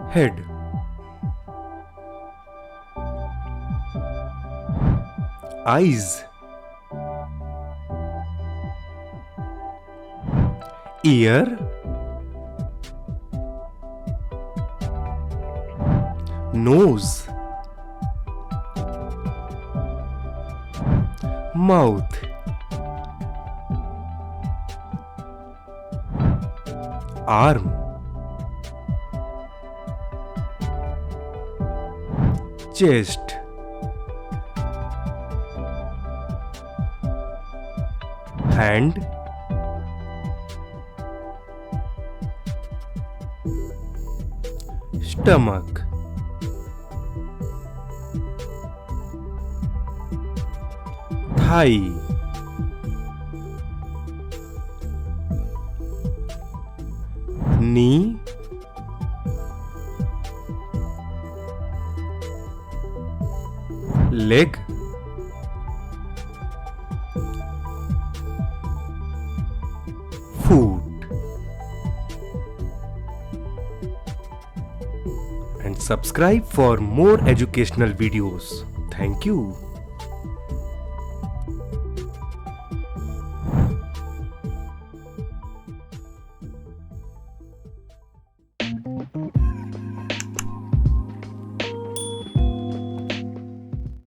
Head. Eyes. Ear. Nose. Mouth. Arm. Chest. Hand. Stomach. Thigh. Knee. Leg. Foot. And subscribe for more educational videos. Thank you.